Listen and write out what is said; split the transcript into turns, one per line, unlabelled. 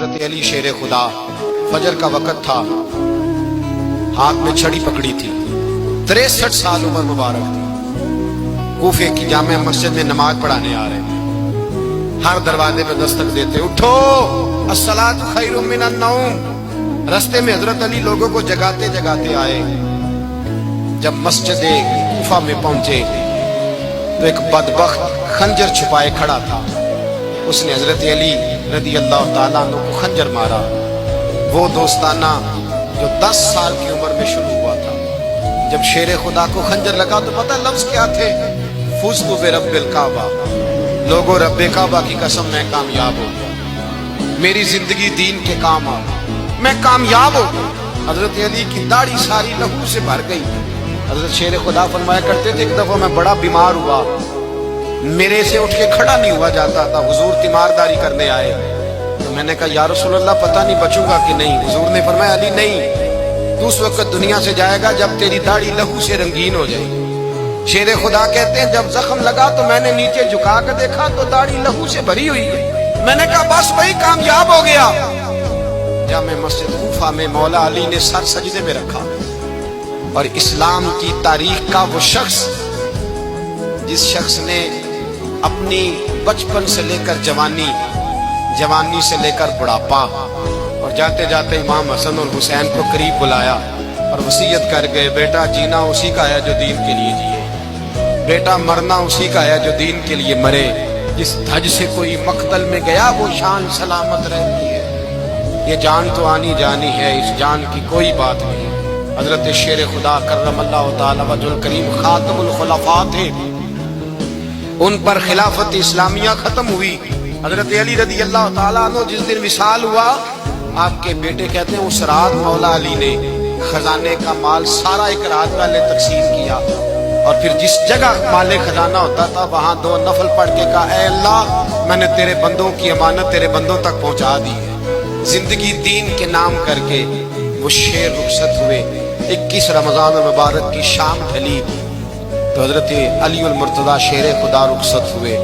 حضرت علی شیر خدا، فجر کا وقت تھا، ہاتھ میں چھڑی پکڑی تھی، 63 سال عمر مبارک تھی، کوفے کی جامع مسجد میں نماز پڑھانے آ رہے ہیں، ہر دروازے پہ دستک دیتے، اٹھو الصلاۃ خیر من النوم۔ رستے میں حضرت علی لوگوں کو جگاتے جگاتے آئے، جب مسجد کوفہ میں پہنچے تو ایک بدبخت خنجر چھپائے کھڑا تھا، اس نے حضرت علی رضی اللہ تعالیٰ عنہ کو خنجر مارا، وہ دوستانہ جو 10 سال کی عمر میں شروع ہوا تھا۔ جب شیر خدا کو خنجر لگا تو پتہ لفظ کیا تھے؟ فزت برب الکعبہ، لوگوں رب کعبہ کی قسم میں کامیاب ہو گیا، میری زندگی دین کے کام آ گئی، میں کامیاب ہو گیا۔ حضرت علی کی داڑھی ساری لہو سے بھر گئی۔ حضرت شیر خدا فرمایا کرتے تھے، ایک دفعہ میں بڑا بیمار ہوا، میرے سے اٹھ کے کھڑا نہیں ہوا جاتا تھا، حضور تیمارداری کرنے آئے تو میں نے کہا یا رسول اللہ پتہ نہیں بچوں گا کہ نہیں۔ حضور نے فرمایا علی نہیں، تو اس وقت دنیا سے جائے گا جب تیری داڑھی لہو سے رنگین ہو جائے گی۔ شیر خدا کہتے ہیں جب زخم لگا تو میں نے نیچے جھکا کر دیکھا تو داڑھی لہو سے بھری ہوئی ہے، میں نے کہا بس وہی کامیاب ہو گیا۔ جامع مسجد کوفہ میں مولا علی نے سر سجدے میں رکھا، اور اسلام کی تاریخ کا وہ شخص جس شخص نے اپنی بچپن سے لے کر جوانی، جوانی سے لے کر بڑھاپا، اور جاتے جاتے امام حسن اور حسین کو قریب بلایا اور وصیت کر گئے، بیٹا جینا اسی کا ہے جو دین کے لیے جیے، بیٹا مرنا اسی کا ہے جو دین کے لیے مرے، جس دھج سے کوئی مقتل میں گیا وہ شان سلامت رہتی ہے، یہ جان تو آنی جانی ہے، اس جان کی کوئی بات نہیں۔ حضرت شیر خدا کرم اللہ تعالی وجہ الکریم خاتم الخلفاء تھے، ان پر خلافت اسلامیہ ختم ہوئی۔ حضرت علی رضی اللہ تعالیٰ عنہ جس دن وصال ہوا، آپ کے بیٹے کہتے ہیں اس رات مولا علی نے خزانے کا مال سارا ایک رات والے تقسیم کیا، اور پھر جس جگہ مال خزانہ ہوتا تھا وہاں 2 نفل پڑھ کے کہا اے اللہ میں نے تیرے بندوں کی امانت تیرے بندوں تک پہنچا دی ہے۔ زندگی دین کے نام کر کے وہ شیر رخصت ہوئے۔ 21 رمضان المبارک کی شام ڈھلی تو حضرت علی المرتضیٰ شیر خدا رخصت ہوئے۔